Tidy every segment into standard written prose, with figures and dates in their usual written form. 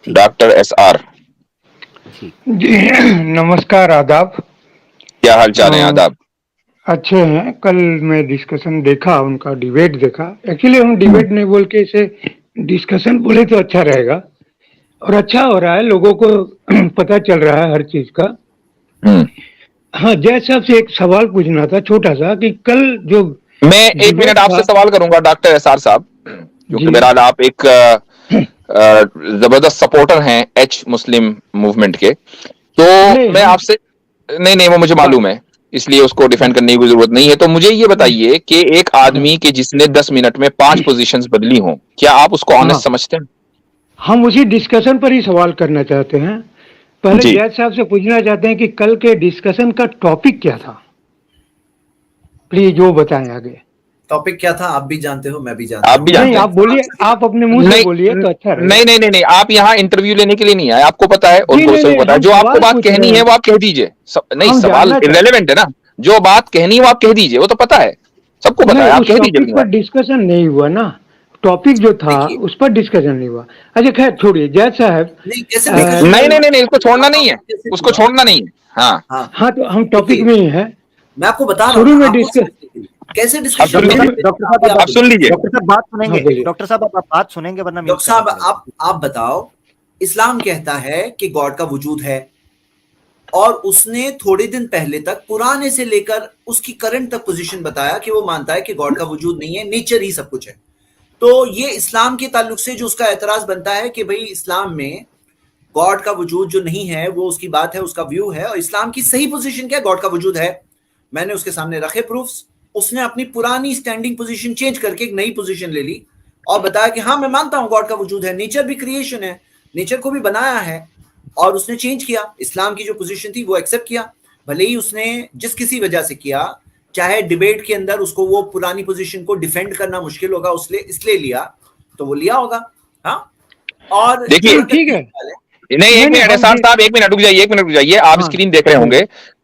Doctor SR जी नमस्कार, आदाब। क्या हाल चाल है? आदाब। अच्छे हैं। कल मैं डिस्कशन देखा, उनका डिबेट देखा। एक्चुअली हम डिबेट नहीं बोल के इसे डिस्कशन बोले तो अच्छा रहेगा, और अच्छा हो रहा है, लोगों को पता चल रहा है हर चीज का। हाँ, जय साहब से एक सवाल पूछना था छोटा सा, कि कल जो मैं 1 मिनट डिबेट आपसे था। सवाल करूंगा डॉक्टर SR साहब, क्योंकि जी बहरहाल आप एक जबरदस्त सपोर्टर हैं एच मुस्लिम मूवमेंट के, तो नहीं, मैं हम आपसे नहीं वो मुझे बात मालूम है, इसलिए उसको डिफेंड करने की जरूरत नहीं है। तो मुझे ये बताइए कि एक हाँ आदमी के जिसने 10 मिनट में 5 पोजीशंस बदली हों, क्या आप उसको हाँ, ऑनेस्ट समझते हैं? हम उसी डिस्कशन पर ही सवाल करना चाहते हैं। पहले जी, जैद साहब से पूछना चाहते हैं कि कल के डिस्कशन का टॉपिक क्या था, प्लीज वो बताएं आगे। टॉपिक क्या था? आप भी जानते हो, मैं भी आप जानता भी हूँ। नहीं, जानते हैं। आप बोलिए, आप अपने मुंह से नहीं बोलिए तो अच्छा रहेगा। नहीं, आप यहाँ इंटरव्यू लेने के लिए नहीं आए, आपको पता है, जी उनको नहीं सब नहीं, पता है। हम जो आपको सवाल बात पूछ कहनी रहे है हैं, वो आप कह दीजिए। नहीं, हम सवाल जानना चाहते इररेलेवेंट है ना। जो बात कहनी है वो आप कह दीजिए, वो तो पता है, सबको हैं। पता नहीं, है, आप उस कह दीजिए टॉपिक अपनी पर बात। डिस्कशन नहीं हुआ ना। टॉपिक जो था देखिए, उस पर डिस्कशन नहीं हुआ। अच्छा खैर छोड़िए, जैद साहब। नहीं कैसे डिस्कशन नहीं नहीं हुआ? नहीं, इसको छोड़ना नहीं है, कैसे उसको हुआ? छोड़ना नहीं है। हाँ, हाँ, हाँ, तो हम टॉपिक देखिए, में ही है। मैं आपको बता रहा हूँ शुरू ना, में आपको डिस्कस समझने के लिए कैसे अब डिस्कशन सुन हुआ। लीजिए, डॉक्टर साहब अभी आप अब सुन सुनिए। लीजिए। डॉक्टर साहब बात हाँ सुनेंगे। बोलिए। डॉक्टर साहब आप बात सुनेंगे, वरना म्यूट डॉक्टर करना साहब, पड़ेगा। आप बताओ, इस्लाम कहता है कि गॉड का वजूद है, और उसने थोड़े दिन पहले तक पुराने से लेकर उसकी करंट तक पोजीशन बताया कि वो मानता है कि गॉड का वजूद नहीं है, नेचर ही सब कुछ है। तो ये इस्लाम के ताल्लुक से जो उसका एतराज बनता है कि भाई इस्लाम में गॉड का वजूद जो नहीं है, वो उसकी बात है, उसका व्यू है, और इस्लाम की सही पोजीशन क्या है? गॉड का वजूद है। मैंने उसके सामने रखे प्रूफ्स। उसने अपनी पुरानी स्टैंडिंग पोजीशन चेंज करके एक नई पोजीशन ले ली और बताया कि हाँ, मैं मानता हूं गॉड का वजूद है, नेचर भी क्रिएशन है, नेचर को भी बनाया है। और उसने चेंज किया, इस्लाम की जो पोजीशन थी वो एक्सेप्ट किया, भले ही उसने जिस किसी वजह से किया, चाहे डिबेट के अंदर उसको वो पुरानी पोजीशन को डिफेंड करना मुश्किल होगा, इसलिए लिया, तो वो लिया होगा। हाँ, और देखिए, चलो जहां तक ठीक है। नहीं, एक नहीं मिनट हम एसार साहब, 1 मिनट रुक जाइए, 1 मिनट रुक जाइए। आप हाँ स्क्रीन देख रहे होंगे,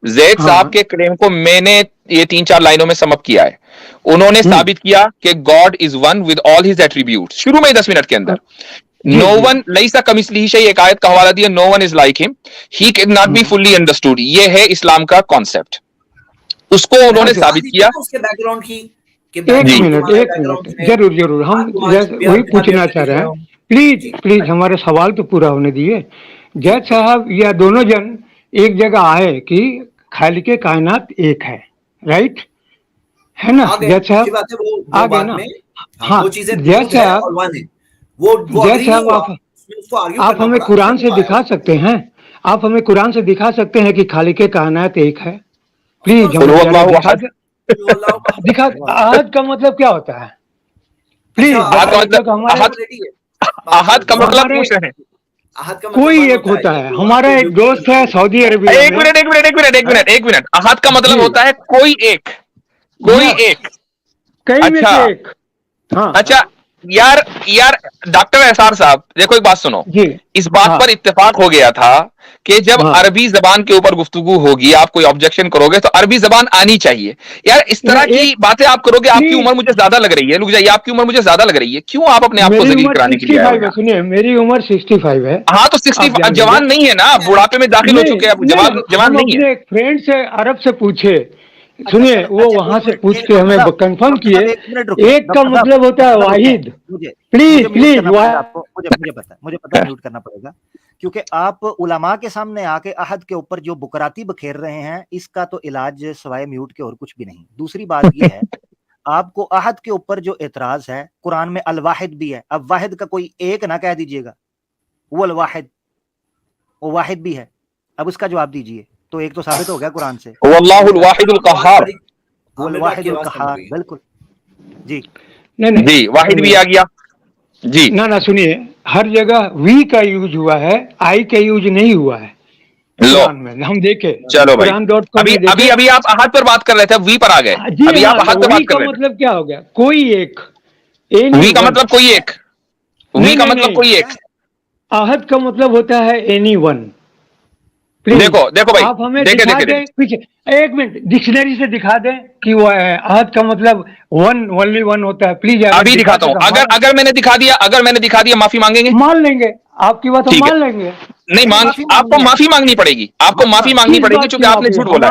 जैद साहब हाँ के क्लेम को मैंने ये 3-4 लाइनों में समअप किया है। उन्होंने साबित किया कि God is one with all his attributes, शुरू में 10 मिनट के अंदर। जी नो जी। वन लईसा कमिस्लिही शै, एक आयत का हवाला दिया, no one is like him, he can not be fully understood. ये है इस्लाम का कॉन्सेप्ट, उसको उन्होंने अच्छा, साबित किया। उसके बैकग्राउंड की कि एक जी, बैकग्राउंड मिनट, तुम्हारा एक बैकग्राउंड मिनट, है, जरूर जरूर, हम आज तुम्हारे वही बिना पूछना देख चाह रहे रहे हैं। हो। प्लीज जी, प्लीज हमारा सवाल तो पूरा होने दीजिए। जैद साहब या दोनों जन एक जगह आए कि खालिक कायनात एक है, राइट? है ना आ गए, जैद अच्छी साहब? बात है, आ वो गए बाद ना? में। हाँ, हाँ, वो चीजें जैद मौजूद है साहब, और वन है, वो जैद अग्री नहीं साहब हुआ, आप उसमें उसको आर्ग्यू आप करना हमें पड़ा, कुरान लेकिन से वो दिखा आया। सकते हैं? आप हमें कुरान से दिखा सकते हैं कि खालिक कायनात एक है? ऑफ प्लीज कोर्स, कुल हमें जरा हुवल्लाहु दिखा अहद। दे। अल्लाह का दिखा। आहद का मतलब क्या होता है? अच्छा, प्लीज अहद का बताइए, मतलब, क्योंकि हमारे अहद, रेडी है बात अहद करने का के लिए। मतलब हमारे पूछ रहे हैं। आहद का मतलब कोई वन एक होता है, होता ये है। जो हमारा आपके एक यूट्यूब दोस्त है सऊदी अरेबिया एक में। मिनट, एक मिनट, एक मिनट, एक हाँ? मिनट, एक मिनट। अहद का मतलब जी, होता है कोई एक, कोई यस, एक। कई में अच्छा, से एक। हाँ अच्छा, यार यार डॉक्टर एसार साहब, देखो एक बात सुनो। जी। इस बात हाँ पर इत्तेफाक हो गया था कि जब हाँ, अरबी जबान के ऊपर गुफ्तगू होगी, आप कोई ऑब्जेक्शन करोगे तो अरबी जबान आनी चाहिए। यार इस तरह नहीं, की एक बातें आप करोगे, आपकी प्लीज, उम्र मुझे ज्यादा लग रही है, रुक जाइए, आपकी उम्र मुझे ज्यादा लग रही है, क्यों आप अपने आप को मेरी जलील उम्र कराने के लिए आए हो 65 है। यहाँ? सुनिए, मेरी उम्र 65 है। हाँ तो 60, आप जान लीजिए। जवान नहीं है ना, आप बुढ़ापे में दाखिल हो नहीं चुके हैं, आप नहीं, जवान जवान हम नहीं है। अपने एक फ्रेंड से अरब से पूछे। अच्छा सुनिए, चलो, वो अच्छा वहां एक से मिनट, पूछ एक के हमें कंफर्म डॉक्टर किए। साहब 1 मिनट रुकिए। एक का डॉक्टर साहब, मतलब होता है डॉक्टर साहब रुकिए। वाहिद। मुझे प्लीज मुझे म्यूट प्लीज करना पड़ेगा आपको, मुझे पता है म्यूट करना पड़ेगा, क्योंकि आप उलमा के सामने आके अहद के ऊपर जो बुकराती बखेर रहे हैं, इसका तो इलाज सवाए म्यूट के और कुछ भी नहीं। दूसरी बात ये है, आपको अहद के ऊपर जो एतराज है, कुरान में अल वाहिद भी है। अब वाहिद का कोई एक ना कह दीजिएगा, वो अल वाहिद, वो वाहिद भी है। अब उसका जवाब दीजिए। तो एक तो साबित हो गया कुरान से। वल्लाहुल दूसरा, वाहिदुल आवाज कहार। बड़ी, वो अल आमिर आपकी वाहिदुल आवाज कम हो कहार, रही है। बिल्कुल जी। नहीं नहीं, जी, वाहिद भी सुनिए आ गया जी। ना ना, सुनिए, हर जगह वी का यूज हुआ है, आई का यूज नहीं हुआ है लो, कुरान में। हम देखे, चलो भाई, कुरान.com अभी में अभी देखे। अभी आप अहद पर बात कर रहे थे, वी पर आ गए। जी अभी हाँ, आप तो अहद पर वी बात कर का रहे थे। मतलब क्या हो गया? कोई एक, एनी वी का वन। मतलब कोई एक, वी नहीं का नहीं मतलब नहीं, कोई एक। आहद का मतलब होता है एनी वन। प्लीज देखो देखो भाई, आप हमें देखे दिखा देखे दें देखे, कुछ, एक मिनट, डिक्शनरी से दिखा दें कि वो आहद का मतलब वन, ओनली वन होता है। प्लीज अगर अभी दिखा दिखाता हूं। सके अगर हमारा अगर मैंने दिखा दिया, अगर मैंने दिखा दिया, माफी मांगेंगे? मान लेंगे। आपकी बात हम ठीक है। मान लेंगे। नहीं मान, आपको माफी मांगनी पड़ेगी, आपको माफी मांगनी किस पड़ेगी बात क्योंकि की आपने माफी? झूठ बोला।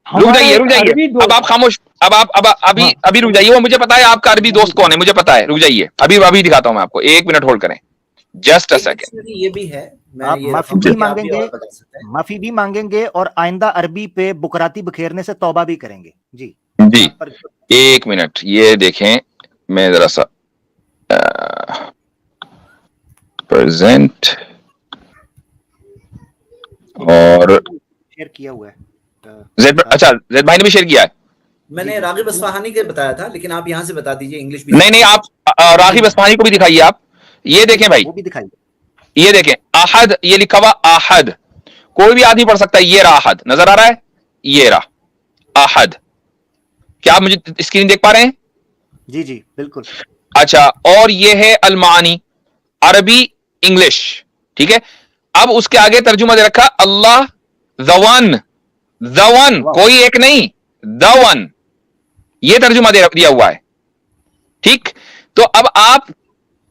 रुक जाइए, रुक जाइए, अब आप खामोश, अब आप अभी हाँ। अभी रुक जाइए। वो मुझे पता है आपका अरबी दोस्त कौन है, मुझे पता है। रुक जाइए, अभी अभी दिखाता हूं मैं आपको, 1 मिनट होल्ड करें, जस्ट अ एक सेकंड। डिक्शनरी ये भी है, मैं आप ये माफी रखूंगा भी कि आप भी मांगेंगे, और बता सकते हैं। माफी भी मांगेंगे और आइंदा अरबी पे बुकराती बखेरने से तौबा भी करेंगे। जी जी, बात पर 1 मिनट, ये देखें, मैं जरा सा प्रेजेंट और शेयर किया हुआ है। जेड, अच्छा जेड भाई ने भी शेयर किया है। मैंने रागिब अस्फहानी के बताया था, लेकिन आप यहाँ से बता दीजिए, इंग्लिश भी। नहीं नहीं, आप रागिब अस्फहानी को भी दिखाइए आप। ये देखें भाई, वो भी दिखाइए। ये देखें, आहद, ये लिखा हुआ आहद, कोई भी आदमी पढ़ सकता है। ये रहा आहद, नजर आ रहा है, ये रहा आहद। क्या आप मुझे स्क्रीन देख पा रहे हैं? जी जी बिल्कुल। अच्छा, और ये है अलमानी, अरबी इंग्लिश, ठीक है। अब उसके आगे तर्जुमा दे रखा अल्लाह द वन, द वन, कोई एक नहीं, द वन, ये तर्जुमा दिया हुआ है, ठीक। तो अब आप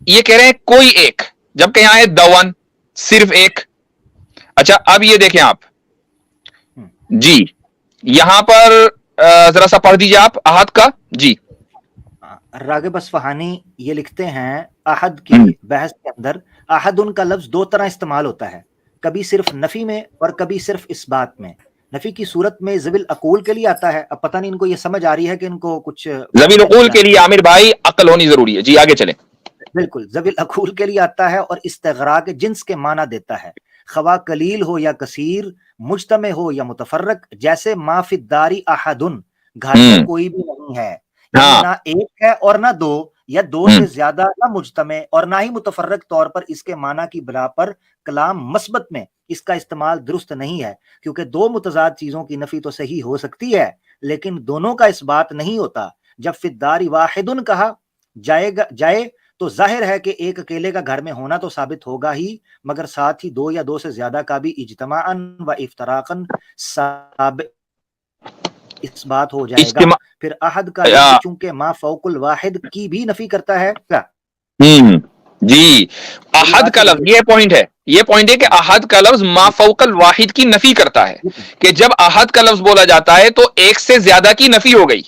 ये कह रहे हैं कोई एक, जबकि यहां है द वन, सिर्फ एक। अच्छा, अब ये देखें आप जी, यहां पर जरा सा पढ़ दीजिए आप अहद का जी। रागिब अस्फहानी ये लिखते हैं अहद की बहस के अंदर, अहद उनका लफ्ज दो तरह इस्तेमाल होता है, कभी सिर्फ नफी में और कभी सिर्फ इस बात में। नफी की सूरत में ज़विल अकूल के लिए आता है। अब पता नहीं इनको ये समझ आ रही है कि इनको कुछ ज़विल अकूल के लिए आमिर भाई अक्ल होनी जरूरी है। जी आगे चलें। बिल्कुल, ज़विल अकूल के लिए आता है और इस्तिग़राक़ जिन्स के माना देता है, खवा कलील हो या कसीर, मुज्तमे हो या मुतफर्रक। जैसे माफिद्दारी अहदुन, घर में कोई भी नहीं है, हाँ। ना एक है और ना दो, या दो से ज्यादा, ना मुज्तमे और ना ही मुतफर्रक तौर पर इसके माना की बिना पर कलाम मस्बत में इसका इस्तेमाल दुरुस्त नहीं है, क्योंकि दो मुतजाद चीजों की नफी तो सही हो सकती है, लेकिन दोनों का इस बात नहीं होता। जब फिद्दारी वाहिदुन कहा जाए तो जाहिर है कि एक अकेले का घर में होना तो साबित होगा ही, मगर साथ ही दो या दो से ज्यादा का भी इज्तमाअन व इफ्तराकन साबित इस बात हो जाएगा। फिर अहद का लफ्ज़ चूंकि मा फौकुल वाहिद की भी नफी करता है क्या? जी, अहद का लफ्ज, ये पॉइंट है, ये पॉइंट है कि अहद का लफ्ज मा फौकल वाहिद की नफी करता है, कि जब अहद का लफ्ज बोला जाता है तो एक से ज्यादा की नफी हो गई,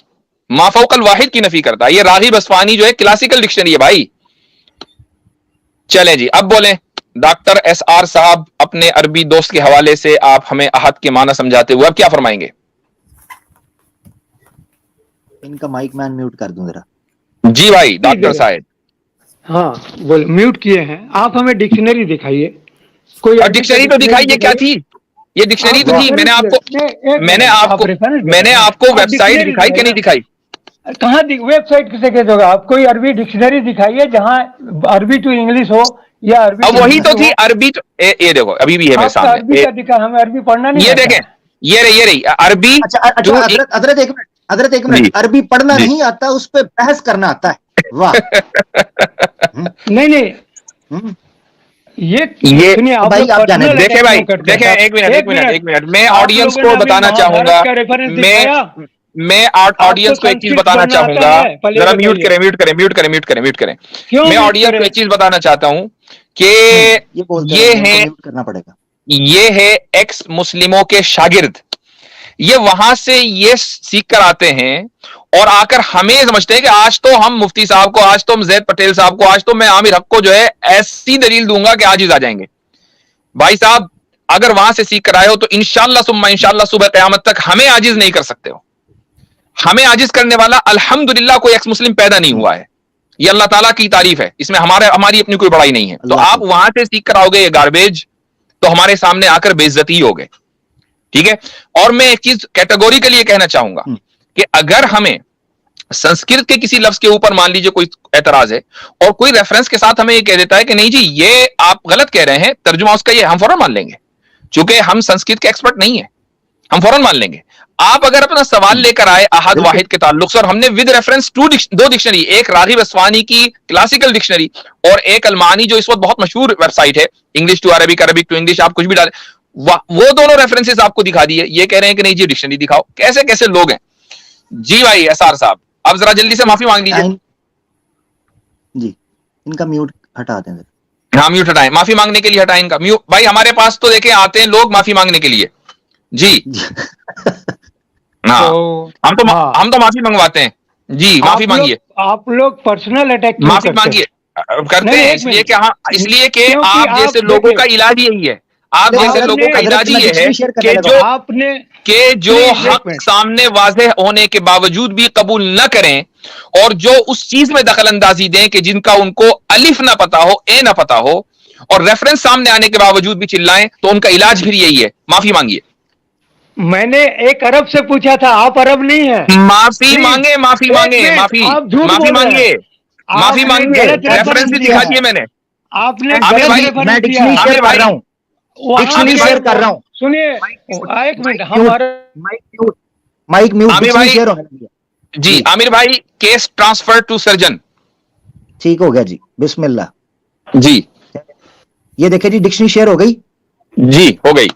मा फौकल वाहिद की नफी करता है। ये रागिब अस्फहानी जो है क्लासिकल डिक्शनरी है भाई। चलें जी, अब बोलें डॉक्टर SR साहब, अपने अरबी दोस्त के हवाले से आप हमें अहद के माना समझाते हुए अब क्या फरमाएंगे? इनका माइक मैन म्यूट कर दूं जरा। जी भाई डॉक्टर साहब। हाँ बोल, म्यूट किए हैं आप, हमें डिक्शनरी दिखाइए कोई। और डिक्शनरी तो दिखाइए, क्या थी ये डिक्शनरी? तो थी, मैंने आपको वेबसाइट दिखाई कि नहीं दिखाई? कहाँ वेबसाइट किसे कह दोगे आप? कोई अरबी डिक्शनरी दिखाइए जहाँ अरबी टू इंग्लिश हो या अरबी। अब वही तो थी अरबी तो, ये देखो अभी भी है मेरे सामने अरबी का दिखा, हमें अरबी पढ़ना नहीं। ये देखें, ये रही अरबी। हजरत एक मिनट, अरबी पढ़ना नहीं आता, उस पर बहस करना आता है। वाह। नहीं ये भाई आप जाने देखे भाई, देखें, एक मिनट, मैं ऑडियंस को बताना चाहूंगा, मैं ऑडियंस को एक चीज बताना चाहूंगा, जरा म्यूट करें। मैं ऑडियंस को एक चीज बताना चाहता हूं कि ये है एक्स मुस्लिमों के शागिर्द, ये वहां से ये सीख कर आते हैं और आकर हमें समझते हैं कि आज तो हम मुफ्ती साहब को, आज तो हम जैद पटेल साहब को, आज तो मैं आमिर हक को जो है ऐसी दलील दूंगा कि आजिज आ जाएंगे। भाई साहब, अगर वहां से सीख कर आए हो तो इंशाअल्लाह सुम्मा इंशाअल्लाह सुबह क़यामत तक हमें आजिज नहीं कर सकते हो। हमें आजिज करने वाला अल्हम्दुलिल्लाह कोई एक्स मुस्लिम पैदा नहीं हुआ है, ये अल्लाह ताला की तारीफ है, इसमें हमारी अपनी कोई बड़ाई नहीं है। तो आप वहां से सीख कर आओगे ये गार्बेज, तो हमारे सामने आकर बेइज्जती हो गए, ठीक है। और मैं एक चीज कैटेगोरिकली कहना चाहूंगा कि अगर हमें संस्कृत के किसी लफ्ज के ऊपर मान लीजिए कोई एतराज है और कोई रेफरेंस के साथ हमें ये कह देता है कि नहीं जी ये आप गलत कह रहे हैं, तर्जुमा उसका ये, हम फौरन मान लेंगे, चूंकि हम संस्कृत के एक्सपर्ट नहीं है, हम फौरन मान लेंगे। आप अगर अपना सवाल लेकर आए अहद वाहिद के ताल्लुक से, और हमने विद रेफरेंस दो डिक्शनरी, एक रागिब अस्फहानी की क्लासिकल डिक्शनरी और एक अलमानी जो इस वक्त बहुत मशहूर वेबसाइट है, English to Arabic, Arabic to English, आप कुछ भी डालें, वो दोनों रेफरेंसेस आपको दिखा दिए, ये कह रहे हैं कि नहीं जी डिक्शनरी दिखाओ। कैसे कैसे लोग हैं जी भाई। SR साहब अब जरा जल्दी से माफी मांग लीजिए जी, इनका म्यूट हटा दें। हाँ म्यूट हटाएं, माफी मांगने के लिए हटाएं इनका म्यूट। भाई हमारे पास तो देखें आते हैं लोग माफी मांगने के लिए जी। हाँ तो हम तो माफी मंगवाते हैं जी, माफी मांगिए। आप लोग पर्सनल अटैक माफी मांगिए, करते हैं इसलिए कि हाँ, इसलिए कि आप जैसे लोगों का इलाज यही है, आप जैसे लोगों का इलाज ये है कि जो हक सामने वाज़ेह होने के बावजूद भी कबूल न करें और जो उस चीज में दखल अंदाजी दें कि जिनका उनको अलिफ ना पता हो, ए ना पता हो, और रेफरेंस सामने आने के बावजूद भी चिल्लाएं, तो उनका इलाज फिर यही है, माफी मांगिए। मैंने एक अरब से पूछा था, आप अरब नहीं है। माफी मांगे, माफी मांगे, माफी माफी मांगिए, माफी मांगिए, रेफरेंस भी दिखा दिए मैंने। आपने आमिर भाई, मैं डिक्शनरी शेयर कर रहा हूं, डिक्शनरी शेयर कर रहा हूं। सुनिए एक मिनट, माइक म्यूट, आमिर भाई शेयर होने लगी जी। आमिर भाई, केस ट्रांसफर टू सर्जन। ठीक हो गया जी, बिस्मिल्लाह जी। ये देखें जी, डिक्शनरी शेयर हो गई जी, हो गई,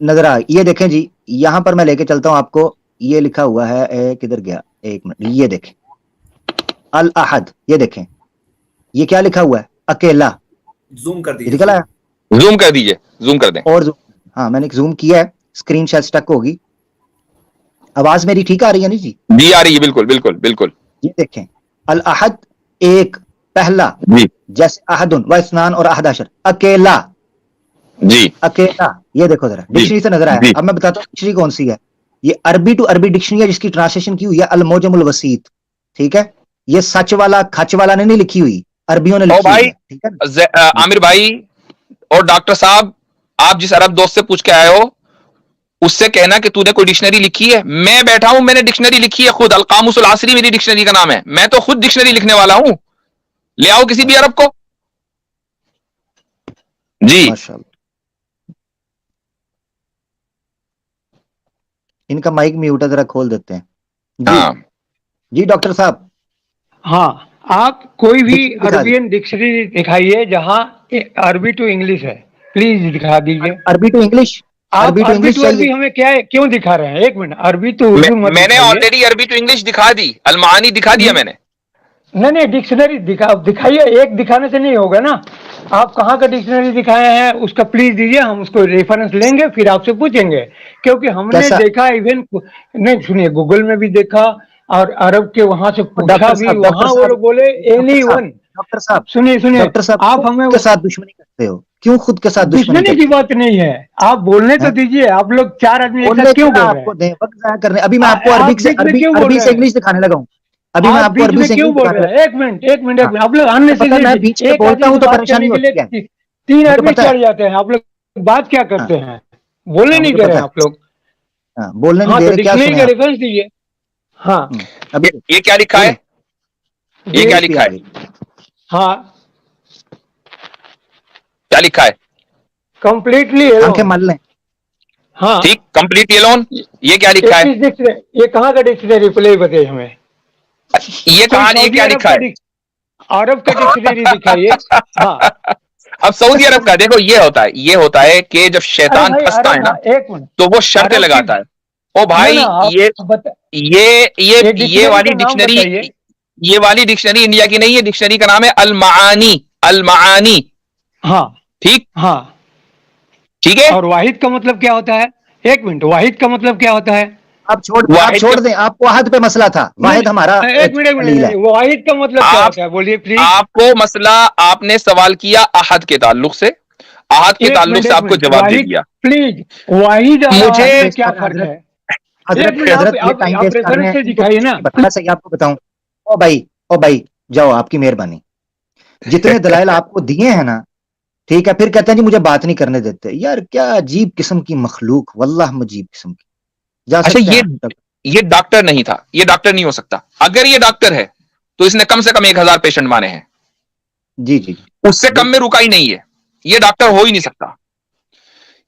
नजर आ। ये देखें जी, यहां पर मैं लेके चलता हूं आपको। ये लिखा हुआ है, किधर गया, एक मिनट, ये देखें, अल अहद, ये देखें, ये क्या लिखा हुआ है, अकेला। जूम कर दीजिए, निकला है, जूम कर दीजिए, जूम कर दें। और हाँ मैंने जूम किया है, स्क्रीन शायद स्टक होगी। आवाज मेरी ठीक आ रही है नहीं जी? जी आ रही है, बिल्कुल बिल्कुल बिल्कुल। ये देखें, अल अहद, एक, पहला जी जैसे अहदुन व इस्नान और अहद अशर, अकेला जी अकेला। ये देखो जरा, डिक्शनरी से नजर आया। अब मैं बताता हूँ डिक्शनरी कौन सी है। ये अरबी टू अरबी डिक्शनरी है, जिसकी ट्रांसलेशन की हुई है अल मोजमुल वसीत। ठीक है, ये सच वाला खच वाला ने नहीं लिखी हुई, अरबियों ने लिखी हुई है। ठीक है आमिर भाई और डॉक्टर साहब, आप जिस अरब दोस्त से पूछ के आए हो उससे कहना कि तूने कोई डिक्शनरी लिखी है। मैं बैठा हूं, मैंने डिक्शनरी लिखी है खुद, अल कामुसुल आसरी मेरी डिक्शनरी का नाम है, मैं तो खुद डिक्शनरी लिखने वाला हूं। ले आओ किसी भी अरब को जी। माशाल्लाह। इनका माइक म्यूट है, जरा खोल देते हैं जी। हाँ जी डॉक्टर साहब। हाँ, आप कोई भी दिखा अरबियन डिक्शनरी दिखाइए जहां अरबी टू इंग्लिश है, प्लीज दिखा दीजिए। अरबी टू इंग्लिश, आप अरबी टू इंग्लिश अरबी हमें क्या है, क्यों दिखा रहे हैं? एक मिनट, अरबी टू उर्दू मत मैंने दिखाइए। ऑलरेडी अरबी टू इंग्लिश दिखा दी, अलमानी दिखा दिया मैंने। नहीं, डिक्शनरी दिखाइए, एक दिखाने से नहीं होगा ना। आप कहाँ का डिक्शनरी दिखाए हैं उसका प्लीज दीजिए, हम उसको रेफरेंस लेंगे, फिर आपसे पूछेंगे। क्योंकि हमने देखा, इवन नहीं सुनिए, गूगल में भी देखा और अरब के वहां से पूछा भी, वहां वो लोग बोले एनी वन। डॉक्टर साहब सुनिए डॉक्टर साहब, आप हमें के साथ दुश्मनी करते हो, क्यों खुद के साथ दुश्मनी की बात नहीं है, आप बोलने तो दीजिए। आप लोग चार आदमी एक साथ क्यों बोल रहे हैं? करने अभी मैं आपको अरबी से इंग्लिश दिखाने लगा हूँ। अभी मैं आपको अरबी से क्यों बोल रहे हैं? एक मिनट आप लोग अन्य से मैं बीच में बोलता हूँ तो परेशानी होती है। तीन आदमी चढ़ जाते हैं, आप लोग बात क्या करते हैं? बोलने नहीं दे रहे हैं आप लोग। बोलने नहीं दे रहे, क्या डिक्शनरी का रेफरेंस दीजिए। हाँ, अभी ये क्या लिखा है, ये क्या लिखा है? हाँ, क्या लिखा है? कंप्लीटली आंखें मल लें। हाँ ठीक, कंप्लीटली अलोन। ये क्या लिखा है? ये कहाँ का डिक्शनरी, प्लीज बताइए हमें। ये कहाँ, ये क्या लिखा है? अरब का डिक्शनरी दिखाइए। हाँ, अब सऊदी अरब का देखो, ये होता है कि जब शैतान फंसता है ना, एक मिनट, तो वो शर्तें लगाता है। ओ भाई, ये वाली डिक्शनरी इंडिया की नहीं है, डिक्शनरी का नाम है अल-माआनी। हाँ ठीक, हाँ ठीक है। और वाहिद का मतलब क्या होता है? एक मिनट, वाहिद का मतलब क्या होता है? आप छोड़ दें, आपको अहद पे मसला था, वाहिद हमारा एक मिनट, वाहिद का मतलब क्या होता है, बोलिए प्लीज। आपको मसला, आपने सवाल किया अहद के ताल्लुक से, अहद के ताल्लुक से आपको जवाब दे दिया। प्लीज, वाहिद मुझे क्या फर्क है? दिखाइए ना। सही आपको बताऊं, ओ भाई जाओ, आपकी मेहरबानी। जितने दलाइल आपको दिए हैं ना, ठीक है, फिर कहते हैं जी मुझे बात नहीं करने देते। यार क्या अजीब किस्म की मखलूक, वल्लाह अजीब किस्म की। अच्छा, ये डॉक्टर नहीं था, ये डॉक्टर नहीं हो सकता। अगर ये डॉक्टर है तो इसने कम से कम 1000 पेशेंट माने हैं। जी जी, उससे कम में रुका ही नहीं है, ये डॉक्टर हो ही नहीं सकता।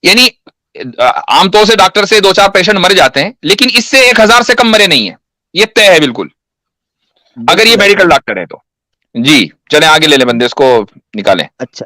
यानी आमतौर से डॉक्टर से 2-4 पेशेंट मर जाते हैं, लेकिन इससे 1000 से कम मरे नहीं है, ये तय है बिल्कुल, अगर ये मेडिकल डॉक्टर है तो। जी चलें आगे ले ले बंदे, इसको निकालें। अच्छा